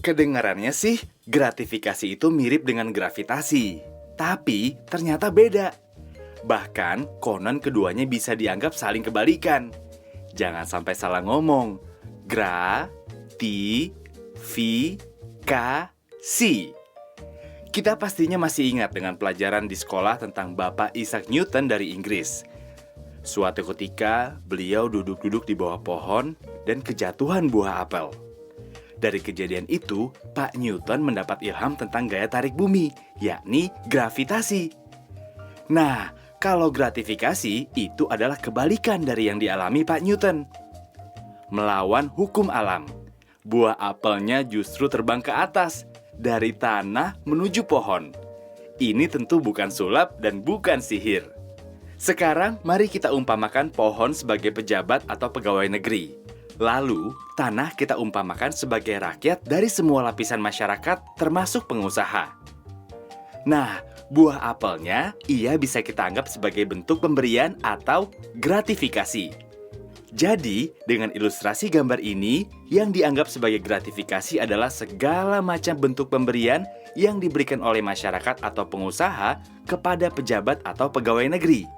Kedengarannya sih, gratifikasi itu mirip dengan gravitasi. Tapi ternyata beda. Bahkan, konon keduanya bisa dianggap saling kebalikan. Jangan sampai salah ngomong. Gratifikasi. Kita pastinya masih ingat dengan pelajaran di sekolah tentang Bapak Isaac Newton dari Inggris. Suatu ketika, beliau duduk-duduk di bawah pohon dan kejatuhan buah apel. Dari kejadian itu, Pak Newton mendapat ilham tentang gaya tarik bumi, yakni gravitasi. Nah, kalau gratifikasi itu adalah kebalikan dari yang dialami Pak Newton. Melawan hukum alam. Buah apelnya justru terbang ke atas, dari tanah menuju pohon. Ini tentu bukan sulap dan bukan sihir. Sekarang, mari kita umpamakan pohon sebagai pejabat atau pegawai negeri. Lalu, tanah kita umpamakan sebagai rakyat dari semua lapisan masyarakat, termasuk pengusaha. Nah, buah apelnya ia bisa kita anggap sebagai bentuk pemberian atau gratifikasi. Jadi, dengan ilustrasi gambar ini, yang dianggap sebagai gratifikasi adalah segala macam bentuk pemberian yang diberikan oleh masyarakat atau pengusaha kepada pejabat atau pegawai negeri.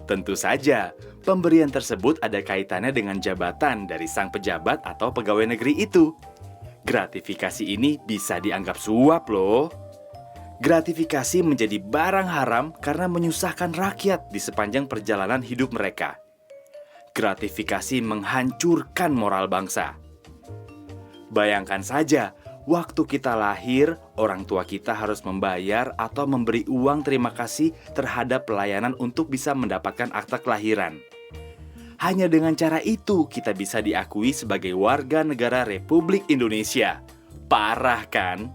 Tentu saja, pemberian tersebut ada kaitannya dengan jabatan dari sang pejabat atau pegawai negeri itu. Gratifikasi ini bisa dianggap suap loh. Gratifikasi menjadi barang haram karena menyusahkan rakyat di sepanjang perjalanan hidup mereka. Gratifikasi menghancurkan moral bangsa. Bayangkan saja, waktu kita lahir, orang tua kita harus membayar atau memberi uang terima kasih terhadap pelayanan untuk bisa mendapatkan akta kelahiran. Hanya dengan cara itu kita bisa diakui sebagai warga negara Republik Indonesia. Parah kan?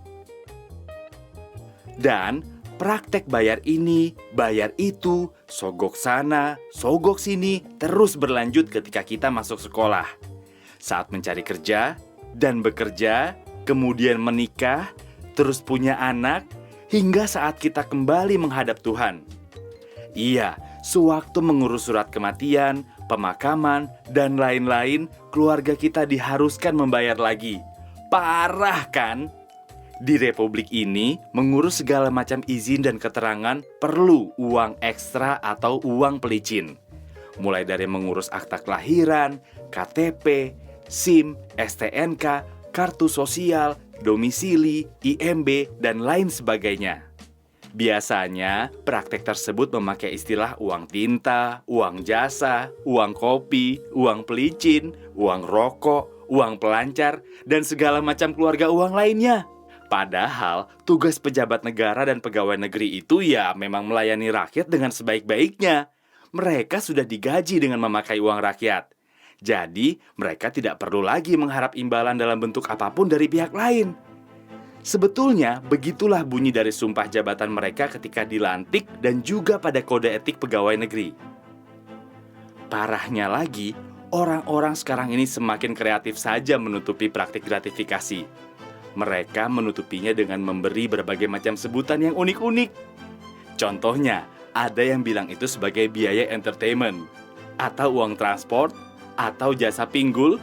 Dan praktek bayar ini, bayar itu, sogok sana, sogok sini terus berlanjut ketika kita masuk sekolah. Saat mencari kerja dan bekerja, kemudian menikah, terus punya anak, hingga saat kita kembali menghadap Tuhan. Iya, sewaktu mengurus surat kematian, pemakaman, dan lain-lain, keluarga kita diharuskan membayar lagi. Parah kan? Di Republik ini, mengurus segala macam izin dan keterangan perlu uang ekstra atau uang pelicin. Mulai dari mengurus akta kelahiran, KTP, SIM, STNK, kartu sosial, domisili, IMB, dan lain sebagainya. Biasanya, praktek tersebut memakai istilah uang tinta, uang jasa, uang kopi, uang pelicin, uang rokok, uang pelancar, dan segala macam keluarga uang lainnya. Padahal, tugas pejabat negara dan pegawai negeri itu ya memang melayani rakyat dengan sebaik-baiknya. Mereka sudah digaji dengan memakai uang rakyat. Jadi, mereka tidak perlu lagi mengharap imbalan dalam bentuk apapun dari pihak lain. Sebetulnya, begitulah bunyi dari sumpah jabatan mereka ketika dilantik dan juga pada kode etik pegawai negeri. Parahnya lagi, orang-orang sekarang ini semakin kreatif saja menutupi praktik gratifikasi. Mereka menutupinya dengan memberi berbagai macam sebutan yang unik-unik. Contohnya, ada yang bilang itu sebagai biaya entertainment, atau uang transport, atau jasa pinggul,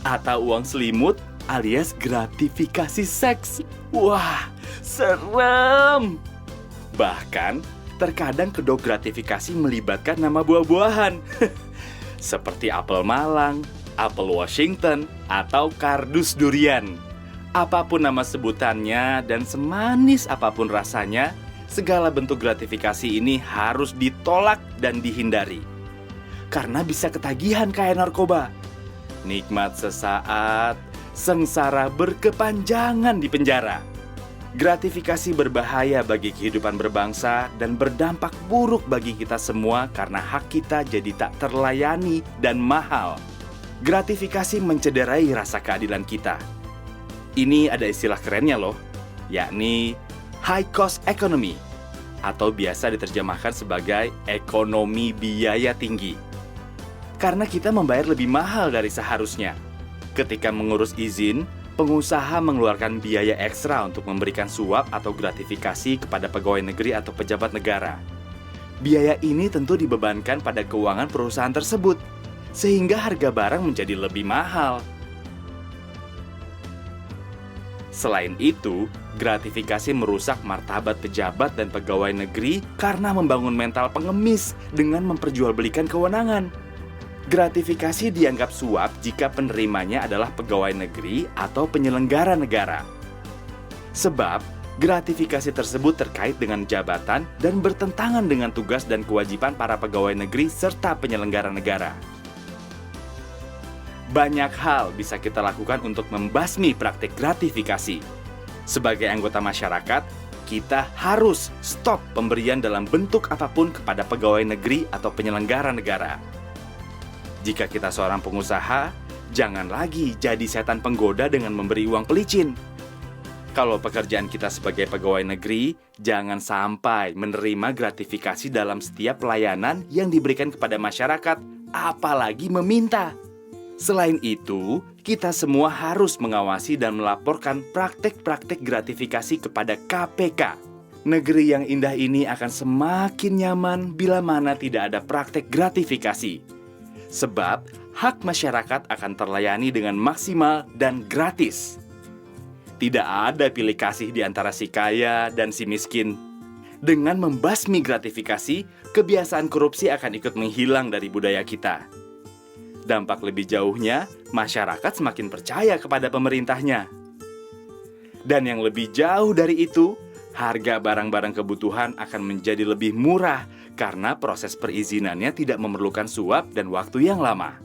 atau uang selimut, alias gratifikasi seks. Wah, serem! Bahkan, terkadang kedok gratifikasi melibatkan nama buah-buahan. Seperti apel Malang, apel Washington, atau kardus durian. Apapun nama sebutannya dan semanis apapun rasanya, segala bentuk gratifikasi ini harus ditolak dan dihindari. Karena bisa ketagihan kayak narkoba. Nikmat sesaat, sengsara berkepanjangan di penjara. Gratifikasi berbahaya bagi kehidupan berbangsa dan berdampak buruk bagi kita semua karena hak kita jadi tak terlayani dan mahal. Gratifikasi mencederai rasa keadilan kita. Ini ada istilah kerennya loh, yakni high cost economy, atau biasa diterjemahkan sebagai ekonomi biaya tinggi. Karena kita membayar lebih mahal dari seharusnya. Ketika mengurus izin, pengusaha mengeluarkan biaya ekstra untuk memberikan suap atau gratifikasi kepada pegawai negeri atau pejabat negara. Biaya ini tentu dibebankan pada keuangan perusahaan tersebut, sehingga harga barang menjadi lebih mahal. Selain itu, gratifikasi merusak martabat pejabat dan pegawai negeri karena membangun mental pengemis dengan memperjualbelikan kewenangan. Gratifikasi dianggap suap jika penerimanya adalah pegawai negeri atau penyelenggara negara. Sebab, gratifikasi tersebut terkait dengan jabatan dan bertentangan dengan tugas dan kewajiban para pegawai negeri serta penyelenggara negara. Banyak hal bisa kita lakukan untuk membasmi praktik gratifikasi. Sebagai anggota masyarakat, kita harus stop pemberian dalam bentuk apapun kepada pegawai negeri atau penyelenggara negara. Jika kita seorang pengusaha, jangan lagi jadi setan penggoda dengan memberi uang pelicin. Kalau pekerjaan kita sebagai pegawai negeri, jangan sampai menerima gratifikasi dalam setiap pelayanan yang diberikan kepada masyarakat, apalagi meminta. Selain itu, kita semua harus mengawasi dan melaporkan praktek-praktek gratifikasi kepada KPK. Negeri yang indah ini akan semakin nyaman bila mana tidak ada praktek gratifikasi. Sebab, hak masyarakat akan terlayani dengan maksimal dan gratis. Tidak ada pilih kasih di antara si kaya dan si miskin. Dengan membasmi gratifikasi, kebiasaan korupsi akan ikut menghilang dari budaya kita. Dampak lebih jauhnya, masyarakat semakin percaya kepada pemerintahnya. Dan yang lebih jauh dari itu, harga barang-barang kebutuhan akan menjadi lebih murah karena proses perizinannya tidak memerlukan suap dan waktu yang lama.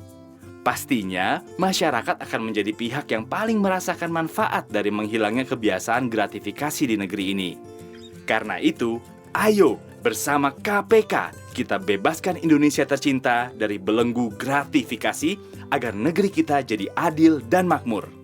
Pastinya, masyarakat akan menjadi pihak yang paling merasakan manfaat dari menghilangnya kebiasaan gratifikasi di negeri ini. Karena itu, ayo bersama KPK kita bebaskan Indonesia tercinta dari belenggu gratifikasi agar negeri kita jadi adil dan makmur.